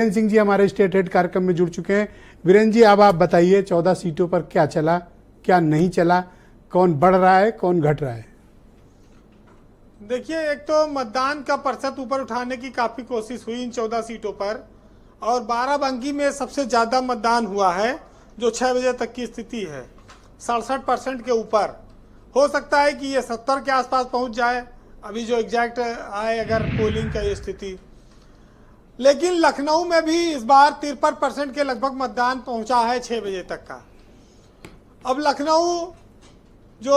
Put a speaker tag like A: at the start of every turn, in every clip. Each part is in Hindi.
A: वीरेंद्र सिंह जी हमारे स्टेट हेड कार्यक्रम में जुड़ चुके हैं। वीरेंद्र जी, अब आप बताइए 14 सीटों पर क्या चला, क्या नहीं चला, कौन बढ़ रहा है, कौन घट रहा है?
B: देखिए, एक तो मतदान का प्रतिशत ऊपर उठाने की काफी कोशिश हुई इन 14 सीटों पर, और बाराबंकी में सबसे ज्यादा मतदान हुआ है, जो 6 बजे तक की स्थिति है 67% के ऊपर। हो सकता है कि ये 70 के आसपास पहुंच जाए, अभी जो एग्जैक्ट आए अगर पोलिंग का ये स्थिति। लेकिन लखनऊ में भी इस बार 53% के लगभग मतदान पहुंचा है 6 बजे तक का। अब लखनऊ जो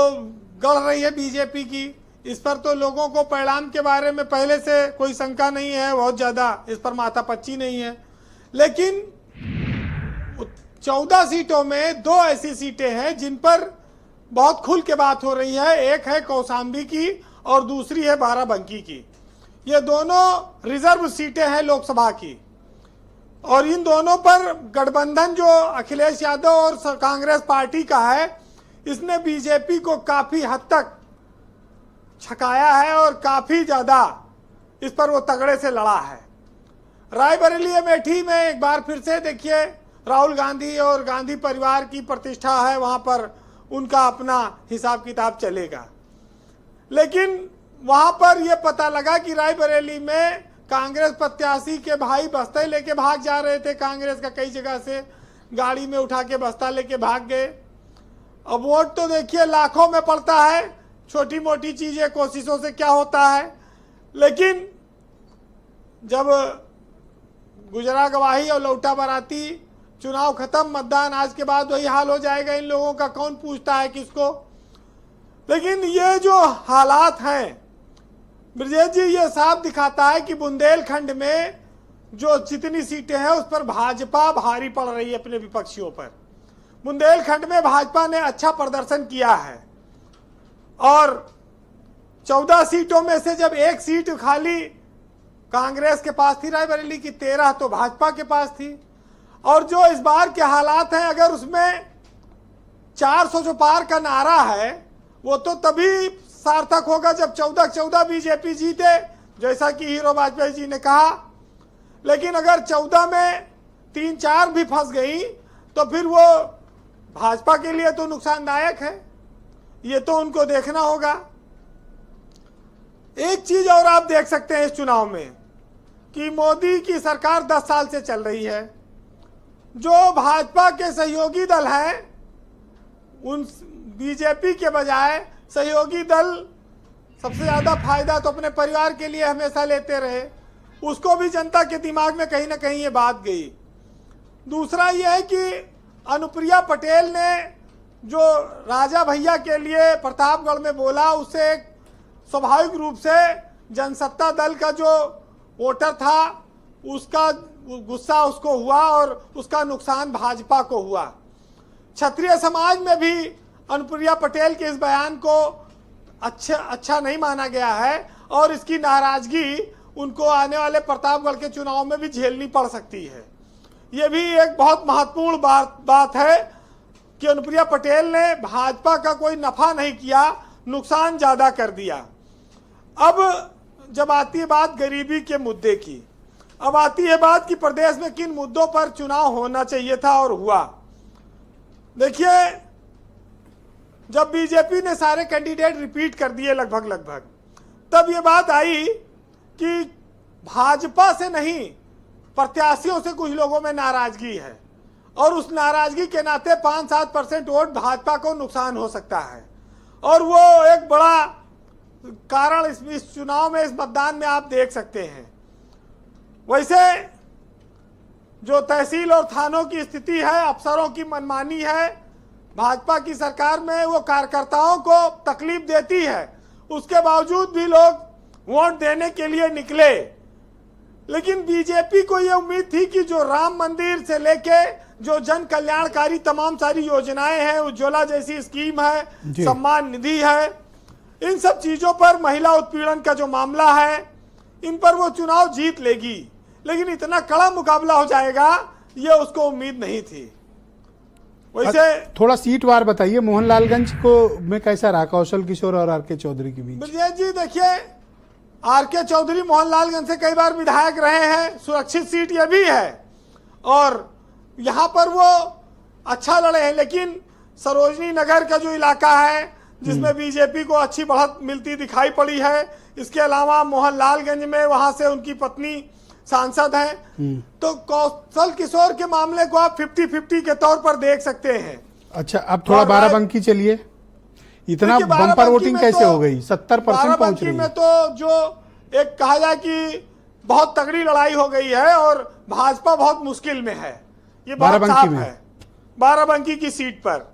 B: गढ़ रही है बीजेपी की, इस पर तो लोगों को परिणाम के बारे में पहले से कोई शंका नहीं है, बहुत ज़्यादा इस पर माथापच्ची नहीं है। लेकिन 14 सीटों में 2 ऐसी सीटें हैं जिन पर बहुत खुल के बात हो रही है। एक है कौशाम्बी की और दूसरी है बाराबंकी की। ये दोनों रिजर्व सीटें हैं लोकसभा की, और इन दोनों पर गठबंधन जो अखिलेश यादव और कांग्रेस पार्टी का है, इसने बीजेपी को काफी हद तक छकाया है और काफी ज्यादा इस पर वो तगड़े से लड़ा है। रायबरेली अमेठी में एक बार फिर से देखिए, राहुल गांधी और गांधी परिवार की प्रतिष्ठा है, वहां पर उनका अपना हिसाब किताब चलेगा। लेकिन वहां पर यह पता लगा कि रायबरेली में कांग्रेस प्रत्याशी के भाई बस्ते लेके भाग जा रहे थे, कांग्रेस का कई जगह से गाड़ी में उठा के बस्ता लेके भाग गए। अब वोट तो देखिए लाखों में पड़ता है, छोटी मोटी चीजें कोशिशों से क्या होता है। लेकिन जब गुजरा गवाही और लौटा बाराती, चुनाव खत्म, मतदान आज के बाद वही हाल हो जाएगा। इन लोगों का कौन पूछता है किसको। लेकिन ये जो हालात हैं ब्रजेश जी, ये साफ दिखाता है कि बुंदेलखंड में जो जितनी सीटें हैं उस पर भाजपा भारी पड़ रही है अपने विपक्षियों पर। बुंदेलखंड में भाजपा ने अच्छा प्रदर्शन किया है, और 14 सीटों में से जब एक सीट खाली कांग्रेस के पास थी रायबरेली की, 13 तो भाजपा के पास थी। और जो इस बार के हालात हैं, अगर उसमें 400 जो पार का नारा है, वो तो तभी सार्थक होगा जब 14 बीजेपी जीते, जैसा कि हीरो वाजपेयी जी ने कहा। लेकिन अगर 14 में 3-4 भी फंस गई तो फिर वो भाजपा के लिए तो नुकसानदायक है। ये तो उनको देखना होगा। एक चीज और आप देख सकते हैं इस चुनाव में कि मोदी की सरकार 10 साल से चल रही है। जो भाजपा के सहयोगी दल हैं, उन बीजेपी के बजाय सहयोगी दल सबसे ज्यादा फायदा तो अपने परिवार के लिए हमेशा लेते रहे। उसको भी जनता के दिमाग में कहीं ना कहीं ये बात गई। दूसरा ये है कि अनुप्रिया पटेल ने जो राजा भैया के लिए प्रतापगढ़ में बोला, उससे एक स्वाभाविक रूप से जनसत्ता दल का जो वोटर था उसका गुस्सा उसको हुआ और उसका नुकसान भाजपा को हुआ। क्षत्रिय समाज में भी अनुप्रिया पटेल के इस बयान को अच्छा नहीं माना गया है, और इसकी नाराजगी उनको आने वाले प्रतापगढ़ के चुनाव में भी झेलनी पड़ सकती है। ये भी एक बहुत महत्वपूर्ण बात है कि अनुप्रिया पटेल ने भाजपा का कोई नफा नहीं किया, नुकसान ज्यादा कर दिया। अब जब आती है बात गरीबी के मुद्दे की, अब आती है बात कि प्रदेश में किन मुद्दों पर चुनाव होना चाहिए था और हुआ। देखिए, जब बीजेपी ने सारे कैंडिडेट रिपीट कर दिए लगभग, तब ये बात आई कि भाजपा से नहीं, प्रत्याशियों से कुछ लोगों में नाराजगी है, और उस नाराजगी के नाते 5-7% वोट भाजपा को नुकसान हो सकता है। और वो एक बड़ा कारण इस चुनाव में, इस मतदान में आप देख सकते हैं। वैसे जो तहसील और थानों की स्थिति है, अफसरों की मनमानी है भाजपा की सरकार में, वो कार्यकर्ताओं को तकलीफ देती है। उसके बावजूद भी लोग वोट देने के लिए निकले। लेकिन बीजेपी को ये उम्मीद थी कि जो राम मंदिर से लेके जो जन कल्याणकारी तमाम सारी योजनाएं हैं, उज्ज्वला जैसी स्कीम है, सम्मान निधि है, इन सब चीजों पर, महिला उत्पीड़न का जो मामला है, इन पर वो चुनाव जीत लेगी। लेकिन इतना कड़ा मुकाबला हो जाएगा, ये उसको उम्मीद नहीं थी। वैसे
A: थोड़ा सीटवार बताइए, मोहनलालगंज को में कैसा रहा कौशल किशोर और आर के चौधरी के बीच?
B: ब्रजेश जी देखिए, आर.के. चौधरी मोहनलालगंज से कई बार विधायक रहे हैं, सुरक्षित सीट यह भी है और यहाँ पर वो अच्छा लड़े हैं। लेकिन सरोजनी नगर का जो इलाका है जिसमें बीजेपी को अच्छी बढ़त मिलती दिखाई पड़ी है, इसके अलावा मोहनलालगंज में वहां से उनकी पत्नी सांसद हैं, तो कौशल किशोर के मामले को आप 50-50 के तौर पर देख सकते हैं।
A: अच्छा, अब थोड़ा बाराबंकी चलिए। इतना बम्पर वोटिंग कैसे हो गई? 70% पहुंच रही है।
B: में तो जो एक कहा जाए कि बहुत तगड़ी लड़ाई हो गई है और भाजपा बहुत मुश्किल में है, ये बात साफ है बाराबंकी की सीट पर।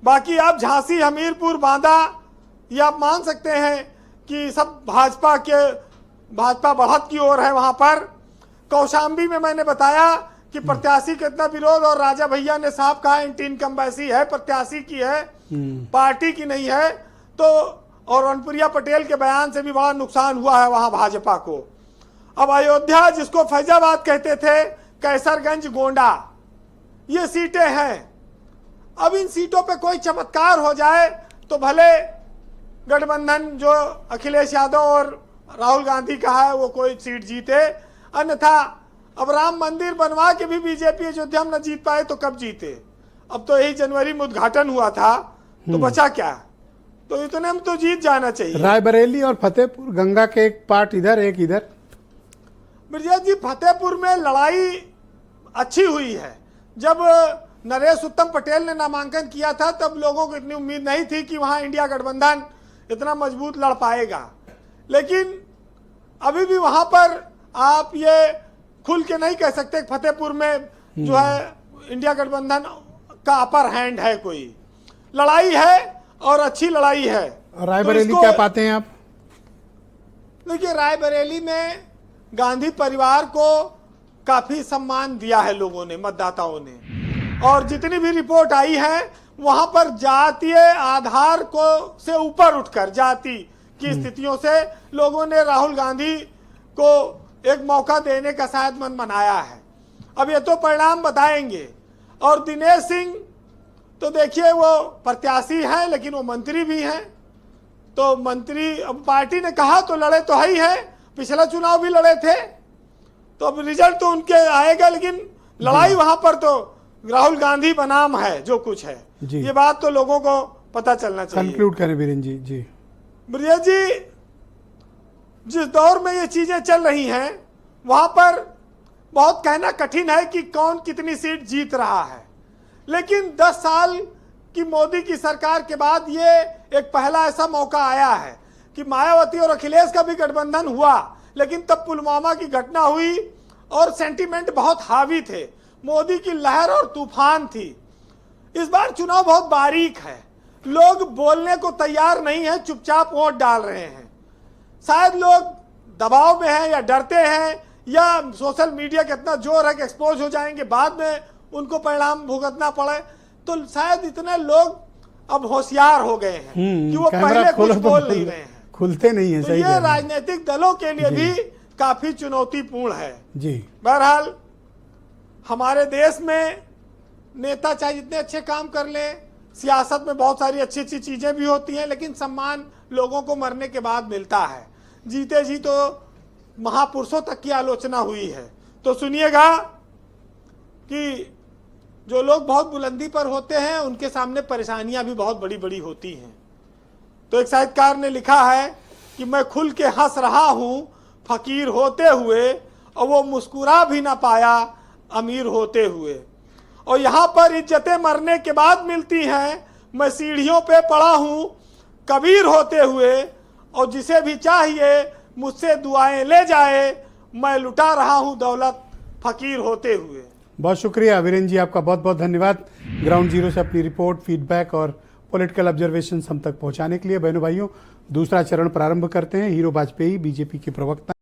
B: बाकी आप झांसी, हमीरपुर, बांदा, ये आप मान सकते हैं कि सब भाजपा बढ़त की ओर है। वहां पर कौशाम्बी में मैंने बताया कि प्रत्याशी का इतना विरोध और राजा भैया ने साफ कहा एंटी इनकम्बेंसी है, प्रत्याशी की है, पार्टी की नहीं है। तो और अनुप्रिया पटेल के बयान से भी बड़ा नुकसान हुआ है वहां भाजपा को। अब अयोध्या, जिसको फैजाबाद कहते थे, कैसरगंज, गोंडा, ये सीटें हैं। अब इन सीटों पे कोई चमत्कार हो जाए तो भले गठबंधन जो अखिलेश यादव और राहुल गांधी का है वो कोई सीट जीते, अन्यथा अब राम मंदिर बनवा के भी बीजेपी अयोध्या में न जीत पाए तो कब जीते? अब तो यही जनवरी में उद्घाटन हुआ था, तो बचा क्या? तो इतने में तो जीत जाना चाहिए।
A: रायबरेली और फतेहपुर, गंगा के एक पार्ट इधर एक इधर।
B: ब्रजेश जी, फतेहपुर में लड़ाई अच्छी हुई है। जब नरेश उत्तम पटेल ने नामांकन किया था तब लोगों को इतनी उम्मीद नहीं थी कि वहां इंडिया गठबंधन इतना मजबूत लड़ पाएगा, लेकिन अभी भी वहां पर आप ये खुल के नहीं कह सकते फतेहपुर में जो है इंडिया गठबंधन का अपर हैंड है। कोई लड़ाई है और अच्छी लड़ाई है।
A: रायबरेली क्या पाते हैं आप?
B: देखिए, रायबरेली में गांधी परिवार को काफी सम्मान दिया है लोगों ने, मतदाताओं ने, और जितनी भी रिपोर्ट आई है वहां पर जातीय आधार को से ऊपर उठकर जाति की स्थितियों से लोगों ने राहुल गांधी को एक मौका देने का शायद मन बनाया है। अब ये तो परिणाम बताएंगे। और दिनेश सिंह तो देखिए वो प्रत्याशी हैं लेकिन वो मंत्री भी हैं, तो मंत्री अब पार्टी ने कहा तो लड़े तो है ही है, पिछला चुनाव भी लड़े थे, तो अब रिजल्ट तो उनके आएगा, लेकिन लड़ाई वहां पर तो राहुल गांधी बनाम है जो कुछ है, ये बात तो लोगों को पता चलना चाहिए।
A: कंक्लूड करें वीरेंद्र जी।
B: ब्रजेश जी, जिस दौर में ये चीजें चल रही हैं वहां पर बहुत कहना कठिन है कि कौन कितनी सीट जीत रहा है, लेकिन 10 साल की मोदी की सरकार के बाद ये एक पहला ऐसा मौका आया है कि मायावती और अखिलेश का भी गठबंधन हुआ, लेकिन तब पुलवामा की घटना हुई और सेंटीमेंट बहुत हावी थे, मोदी की लहर और तूफान थी। इस बार चुनाव बहुत बारीक है, लोग बोलने को तैयार नहीं है, चुपचाप वोट डाल रहे हैं। शायद लोग दबाव में हैं या डरते हैं या सोशल मीडिया का इतना जोर है कि एक्सपोज हो जाएंगे, बाद में उनको परिणाम भुगतना पड़े, तो शायद इतने लोग अब होशियार हो गए हैं कि वो पहले कुछ बोल नहीं रहे हैं,
A: खुलते नहीं है।
B: तो ये राजनीतिक दलों के लिए भी काफी चुनौतीपूर्ण है
A: जी।
B: बहरहाल हमारे देश में नेता चाहे जितने अच्छे काम कर लें, सियासत में बहुत सारी अच्छी अच्छी चीजें भी होती हैं, लेकिन सम्मान लोगों को मरने के बाद मिलता है। जीते जी तो महापुरुषों तक की आलोचना हुई है। तो सुनिएगा कि जो लोग बहुत बुलंदी पर होते हैं उनके सामने परेशानियां भी बहुत बड़ी बड़ी होती हैं। तो एक साहित्यकार ने लिखा है कि मैं खुल के हंस रहा हूं फकीर होते हुए, और वो मुस्कुरा भी ना पाया अमीर होते हुए। और यहाँ पर इज्जतें मरने के बाद मिलती हैं, मैं सीढ़ियों पे पड़ा हूँ कबीर होते हुए, और जिसे भी चाहिए मुझसे दुआएं ले जाए, मैं लुटा रहा हूँ दौलत फकीर होते हुए।
A: बहुत शुक्रिया वीरेंद्र जी, आपका बहुत बहुत धन्यवाद ग्राउंड जीरो से अपनी रिपोर्ट, फीडबैक और पॉलिटिकल ऑब्जर्वेशन हम तक पहुंचाने के लिए। बहनों भाइयों, दूसरा चरण प्रारंभ करते हैं। हीरो वाजपेयी बीजेपी के प्रवक्ता